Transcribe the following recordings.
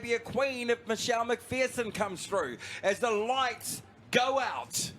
maybe a queen if Michelle McPherson comes through. As the lights go out,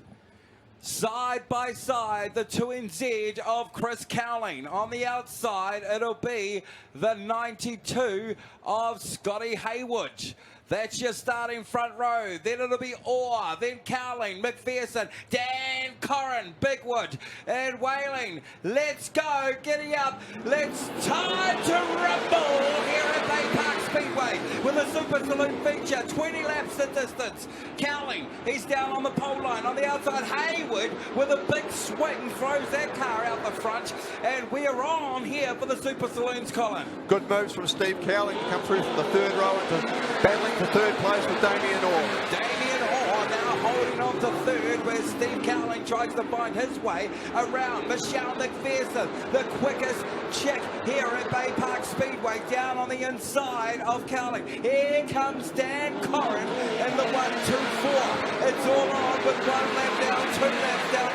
side by side, the 2NZ of Chris Cowling. On the outside, it'll be the 92 of Scotty Haywood. That's your starting front row. Then it'll be Orr, then Cowling, McPherson, Dan Corrin, Bigwood, and Whaling. Let's go, giddy up. Let's time to rumble here at Baypark Speedway with a Super Saloon feature. 20 laps the distance. Cowling, he's down on the pole line. On the outside, Haywood with a big swing throws that car out the front. And we are on here for the Super Saloons, Colin. Good moves from Steve Cowling to come through from the third row into battling for third place with Damien Orr. Damien Orr now holding on to third, where Steve Cowling tries to find his way around Michelle McPherson, the quickest chick here at Baypark Speedway, down on the inside of Cowling. Here comes Dan Corrin in the 1-2-4. It's all on with 1 lap down, 2 laps down,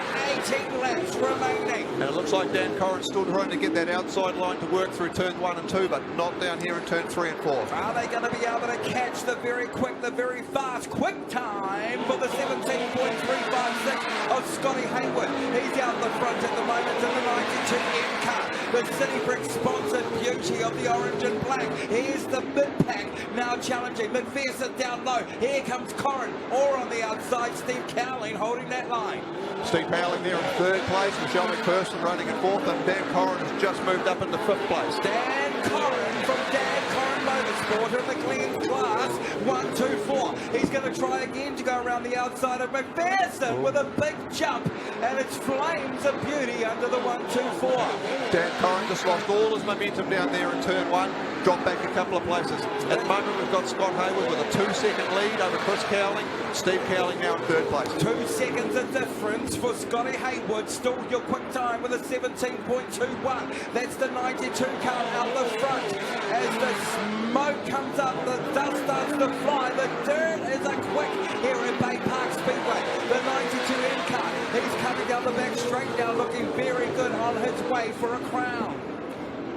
18 laps remaining. And it looks like Dan Corrin's still trying to get that outside line to work through turn 1 and 2, but not down here in turn 3 and 4. Are they going to be able to catch the very quick, the very fast, quick time for the 17.356 of Scotty Haywood? He's out the front at the moment in the 92 M car. The City Brick sponsored beauty of the orange and black. Here's the mid-pack now challenging. McPherson down low. Here comes Corrin. Orr on the outside. Steve Cowling holding that line. Steve Cowling there in third place. Michelle McPherson running in fourth, and Dan Corrin has just moved up into fifth place. Dan Corrin from Dan Corrin Motorsport in the clean class. 1-2-4. He's going to try again to go around the outside of McPherson with a big jump, and it's flames of beauty under the 1-2-4. Dan Corrin just lost all his momentum down there in turn 1, dropped back a couple of places. At the moment we've got Scott Haywood with a 2-second lead over Chris Cowling. Steve Cowling now in third place. 2 seconds of difference for Scotty Haywood. Still your quick time with a 17.21. That's the 92 car out the front. As the smoke comes up, the dust starts to fly. The dirt is a quick here at Baypark Speedway. The 92 M car, he's coming down the back straight now, looking very good on his way for a crown.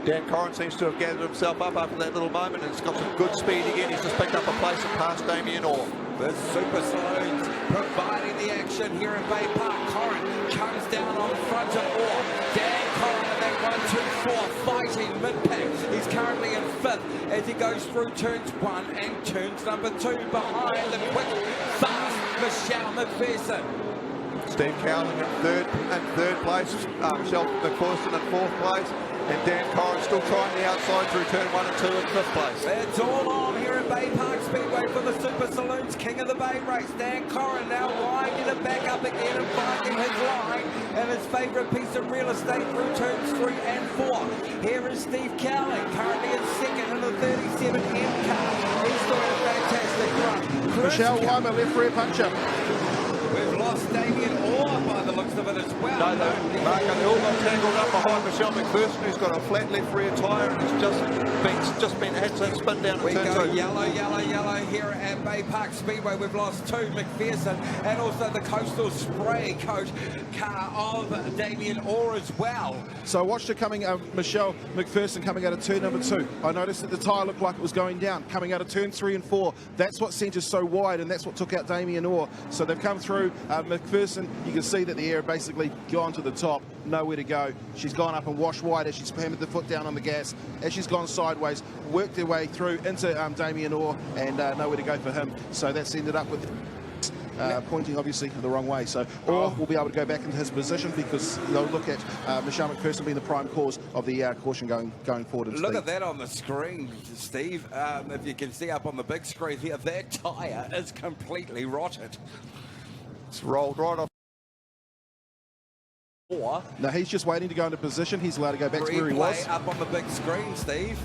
Dan Corrin seems to have gathered himself up after that little moment, and he's got some good speed again. He's just picked up a place and passed Damien Orr. The Super Saloons providing the action here in Baypark. Corrin comes down on front of Orr. Dan Corrin in that 1-2-4 fighting mid-pack. He's currently in fifth as he goes through turns 1 and turns number 2 behind the quick, fast Michelle McPherson. Steve Cowling in third place. Michelle McPherson in fourth place. And Dan Corrin still trying the outside through turn 1 and 2 in fifth place. It's all on here at Baypark Speedway for the Super Saloons King of the Bay race. Dan Corrin now winding it back up again and finding his line and his favourite piece of real estate through turns 3 and 4. Here is Steve Cowling, currently in second in the 37 M car. He's doing a fantastic run. Michelle Weimer, left rear puncher. We've lost Damien Orr by the looks of it as well. No, Mark, they all got tangled up behind Michelle McPherson, who's got a flat left rear tyre, and he's just been had to spin down We in turn go 2. yellow here at Baypark Speedway. We've lost 2, McPherson, and also the Coastal Spray coach car of Damien Orr as well. So I watched her coming, Michelle McPherson coming out of turn number 2. I noticed that the tyre looked like it was going down, coming out of turn 3 and 4. That's what sent us so wide, and that's what took out Damien Orr. So they've come through. McPherson, you can see that the air basically gone to the top, nowhere to go. She's gone up and washed wide as she's hammered the foot down on the gas. As she's gone sideways, worked her way through into Damien Orr, and nowhere to go for him. So that's ended up with pointing obviously the wrong way. So Orr will be able to go back into his position because they'll look at Michelle McPherson being the prime cause of the caution going forward. Look at that on the screen, Steve. If you can see up on the big screen here, that tyre is completely rotted. It's rolled right off. No, he's just waiting to go into position. He's allowed to go back to where he was. Up on the big screen, Steve.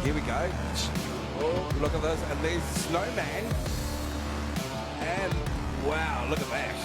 Here we go. Oh, look at this. And there's Snowman. And wow, look at that.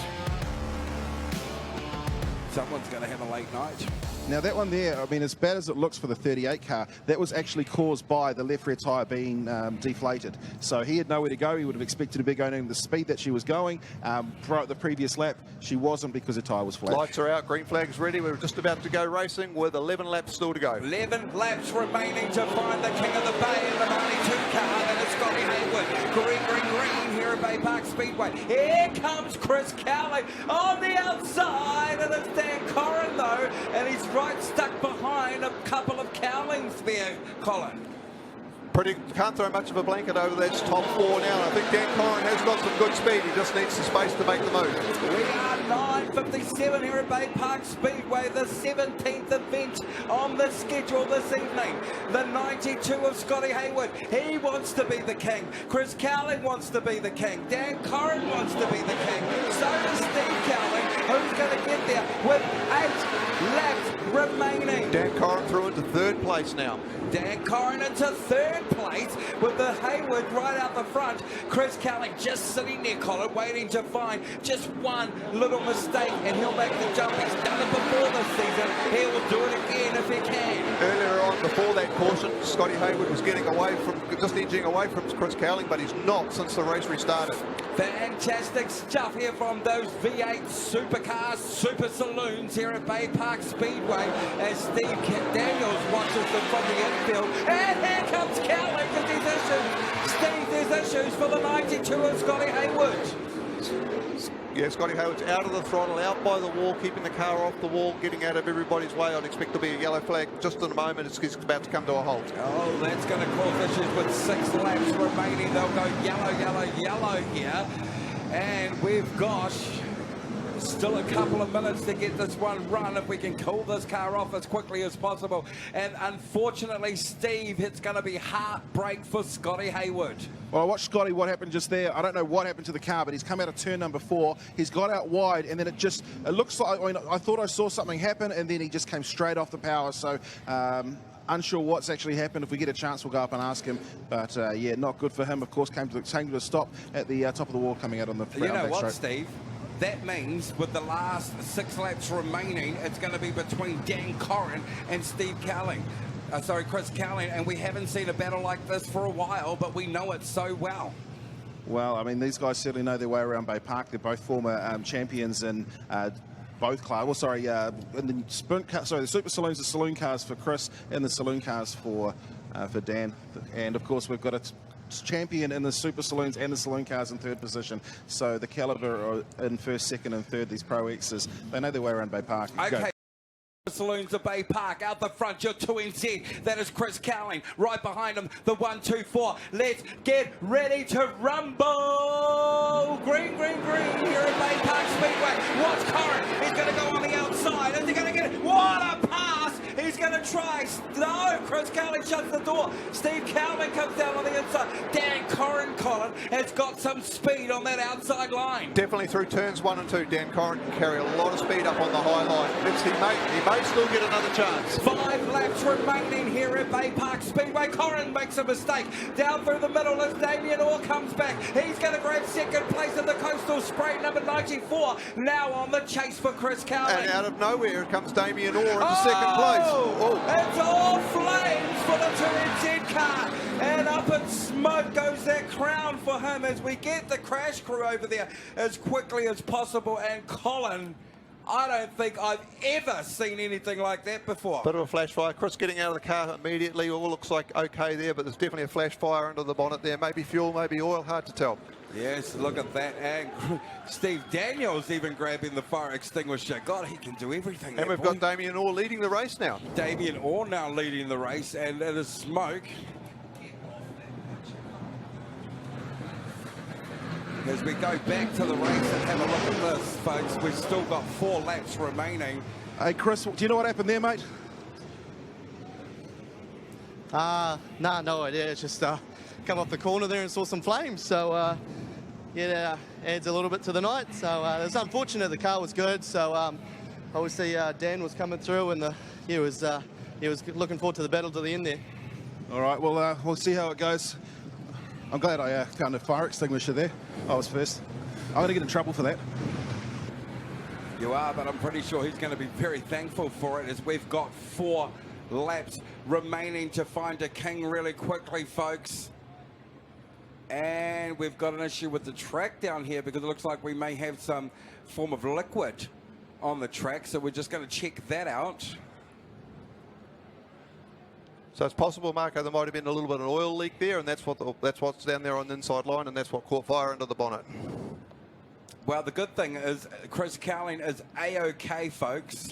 someone's going to have a late night. Now that one there, I mean, as bad as it looks for the 38 car, that was actually caused by the left rear tyre being deflated. So he had nowhere to go. He would have expected to be going in the speed that she was going. The previous lap, she wasn't because the tyre was flat. Lights are out, green flag's ready. We're just about to go racing with 11 laps still to go. 11 laps remaining to find the king of the bay in the 92 car. That is Scotty Hayward. Green here at Baypark Speedway. Here comes Chris Cowley on the outside, and it's Dan Corrin though, and he's right stuck behind a couple of Cowlings there, Colin. Can't throw much of a blanket over that top four now. I think Dan Corrin has got some good speed. He just needs the space to make the move. We are 9:57 here at Baypark Speedway, the 17th event on the schedule this evening. The 92 of Scotty Hayward. He wants to be the king. Chris Cowling wants to be the king. Dan Corrin wants to be the king. So does Steve Cowling, who's going to get there with 8 laps remaining. Dan Corrin through into third place now. Dan Corrin into third place with the Hayward right out the front. Chris Cowling just sitting there, Colin, waiting to find just one little mistake and he'll make the jump. He's done it before this season. He will do it again if he can. Earlier on, before that caution, Scotty Hayward was getting away from, just edging away from Chris Cowling, but he's not since the race restarted. Fantastic stuff here from those V8 supercars, super saloons here at Baypark Speedway as Steve Daniels watches them from the infield. And here comes Cowling with his issues. Steve, there's issues for the 92 of Scotty Hayward. Yeah, Scotty Hayward's out of the throttle, out by the wall, keeping the car off the wall, getting out of everybody's way. I'd expect there'll be a yellow flag just in a moment. It's about to come to a halt. Oh, that's going to cause issues with 6 laps remaining. They'll go yellow, yellow, yellow here. And we've got still a couple of minutes to get this one run if we can cool this car off as quickly as possible. And unfortunately, Steve, it's going to be heartbreak for Scotty Hayward. Well, I watched Scotty, what happened just there. I don't know what happened to the car, but he's come out of turn number 4. He's got out wide, and then it looks like, I mean, I thought I saw something happen, and then he just came straight off the power. So, unsure what's actually happened. If we get a chance, we'll go up and ask him. But, yeah, not good for him. Of course, came to a stop at the top of the wall coming out on the You know what, Steve? That means with the last 6 laps remaining, it's going to be between Dan Corrin and Steve Cowling. Chris Cowling, and we haven't seen a battle like this for a while, but we know it so well. Well, I mean, these guys certainly know their way around Baypark. They're both former champions in both cars. Well, sorry, in the sprint car, sorry, the super saloons, the saloon cars for Chris, and the saloon cars for Dan. And of course, we've got a champion in the super saloons and the saloon cars in 3rd position. So the caliber are in 1st, 2nd, and 3rd. These Pro X's, they know their way around Baypark. Okay. Go. Saloons of Baypark out the front, your 2NZ, that is Chris Cowling, right behind him, the 124. Let's get ready to rumble. Green here at Baypark Speedway. Watch Corrin, he's going to go on the outside. Is he going to get it? What a pass! He's going to try. No, Chris Cowling shuts the door. Steve Cowling comes down on the inside. Dan Corrin, Colin, has got some speed on that outside line. Definitely through turns 1 and 2, Dan Corrin can carry a lot of speed up on the high line. He may still get another chance. 5 laps remaining here at Baypark Speedway. Corrin makes a mistake. Down through the middle as Damien Orr comes back. He's going to grab 2nd place in the Coastal Spray, number 94. Now on the chase for Chris Cowling. And out of nowhere comes Damien Orr into 2nd place. Oh. It's all flames for the 2NZ car. And up in smoke goes that crown for him as we get the crash crew over there as quickly as possible. And Colin, I don't think I've ever seen anything like that before. Bit of a flash fire. Chris getting out of the car immediately. All looks like okay there, but there's definitely a flash fire under the bonnet there. Maybe fuel, maybe oil, hard to tell. Yes, look at that. And Steve Daniels even grabbing the fire extinguisher. God, he can do everything. And we've got Damien Orr leading the race now. Damien Orr now leading the race, and it is smoke. As we go back to the race and have a look at this, folks, we've still got 4 laps remaining. Hey, Chris, do you know what happened there, mate? Nah, no idea. It's just come off the corner there and saw some flames. So, yeah, adds a little bit to the night. So it was unfortunate. The car was good. So obviously Dan was coming through, and he was looking forward to the battle to the end there. All right, well, we'll see how it goes. I'm glad I found a fire extinguisher there. I was first. I'm going to get in trouble for that. You are, but I'm pretty sure he's going to be very thankful for it, as we've got 4 laps remaining to find a king really quickly, folks. And we've got an issue with the track down here, because it looks like we may have some form of liquid on the track, so we're just going to check that out. So it's possible, Marco, there might have been a little bit of an oil leak there, and that's what's down there on the inside line, and that's what caught fire under the bonnet. Well, the good thing is Chris Cowling is A-OK, folks.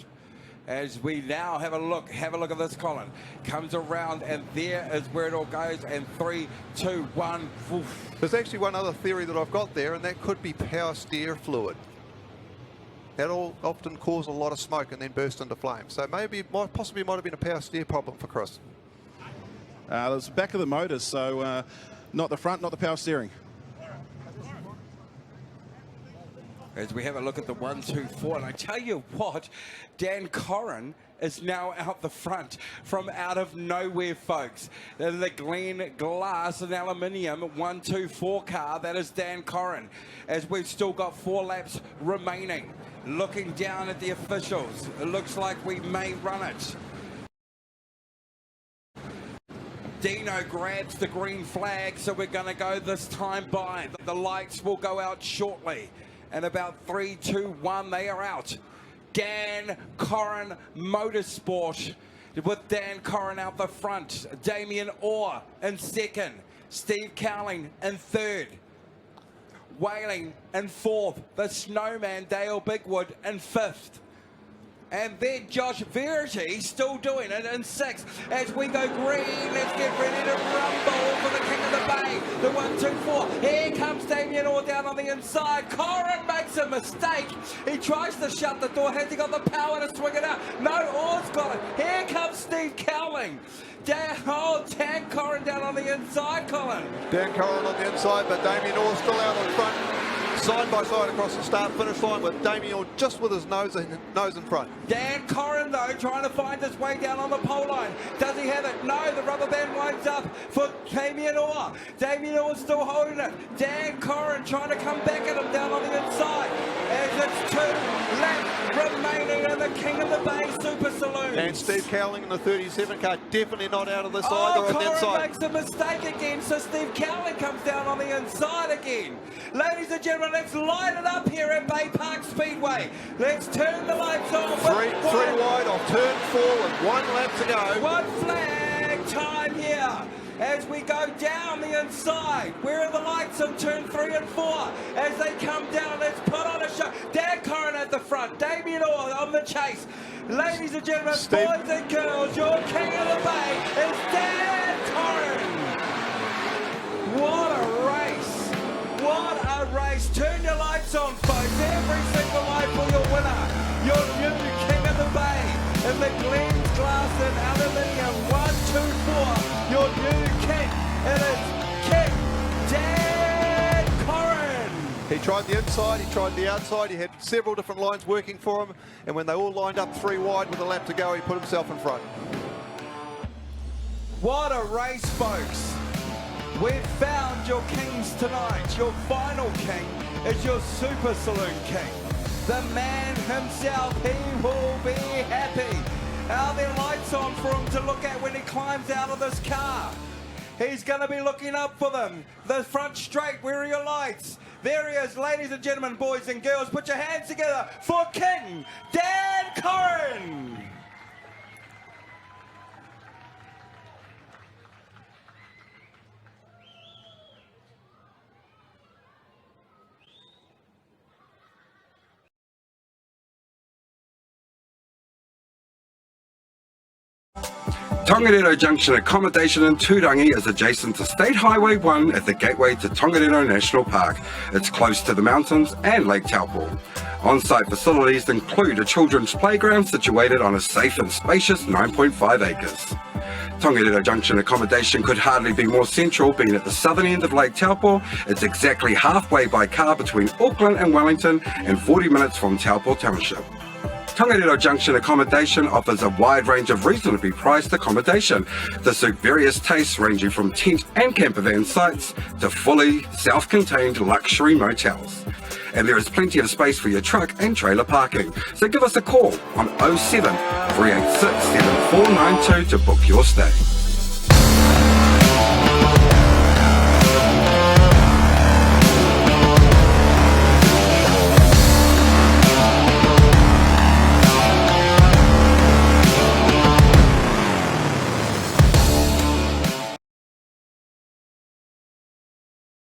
As we now have a look at this, Colin. Comes around, and there is where it all goes. And 3, 2, 1. Oof. There's actually one other theory that I've got there, and that could be power steer fluid. That'll often cause a lot of smoke and then burst into flames. So possibly might have been a power steer problem for Chris. It's the back of the motor, so not the front, not the power steering. As we have a look at the 1, 2, 4, and I tell you what, Dan Corrin is now out the front from out of nowhere, folks. The Glen Glass and Aluminium 1, 2, 4 car, that is Dan Corrin. As we've still got 4 laps remaining. Looking down at the officials, it looks like we may run it. Dino grabs the green flag, so we're going to go this time by. The lights will go out shortly. And about 3, 2, 1, they are out. Dan Corrin Motorsport, with Dan Corrin out the front. Damien Orr in second. Steve Cowling in third. Whaling in fourth. The Snowman Dale Bigwood in fifth. And then Josh Verity still doing it in sixth. As we go green, let's get ready to rumble for the King of the Bay. The 1, 2, 4. Here comes Damien Orr down on the inside. Corrin makes a mistake. He tries to shut the door. Has he got the power to swing it out? No, Orr's got it. Here comes Steve Cowling. Dan Corrin down on the inside, Colin. Dan Corrin on the inside, but Damien Orr still out in front. Side by side across the start-finish line, with Damien Orr just with his nose in front. Dan Corrin, though, trying to find his way down on the pole line. Does he have it? No, the rubber band winds up for Damien Orr. Damien Orr still holding it. Dan Corrin trying to come back at him down on the inside. As it's 2 laps remaining in the King of the Bay Super Saloon. And Steve Cowling in the 37 car, definitely not out of this either on the inside. Corrin makes a mistake again, so Steve Cowling comes down on the inside again. Ladies and gentlemen, let's light it up here at Baypark Speedway. Let's turn the lights on. Three wide off turn 4 with 1 lap to go. 1 flag time here as we go down the inside. Where are the lights on turn 3 and 4? As they come down, let's put on a show. Dan Corrin at the front, Damien Orr on the chase. Ladies and gentlemen, boys and girls, your King of the Bay is Dan Corrin. What a race. What a race. Turn your lights on, folks. Every single light for your winner. Your new King of the Bay in the Glen Glass and Aluminium 1, 2, 4. Your new king. It is King Dan Corrin. He tried the inside, he tried the outside, he had several different lines working for him, and when they all lined up 3 wide with a lap to go, he put himself in front. What a race, folks. We've found your kings tonight. Your final king is your Super Saloon king. The man himself, he will be happy. Are there lights on for him to look at when he climbs out of this car? He's going to be looking up for them. The front straight, where are your lights? There he is, ladies and gentlemen, boys and girls. Put your hands together for King Dan Corrin. Tongariro Junction accommodation in Turangi is adjacent to State Highway 1 at the gateway to Tongariro National Park. It's close to the mountains and Lake Taupo. On-site facilities include a children's playground situated on a safe and spacious 9.5 acres. Tongariro Junction accommodation could hardly be more central, being at the southern end of Lake Taupo. It's exactly halfway by car between Auckland and Wellington and 40 minutes from Taupo Township. Tongariro Junction accommodation offers a wide range of reasonably priced accommodation to suit various tastes, ranging from tent and campervan sites to fully self-contained luxury motels. and there is plenty of space for your truck and trailer parking. So give us a call on 07 386 7492 to book your stay.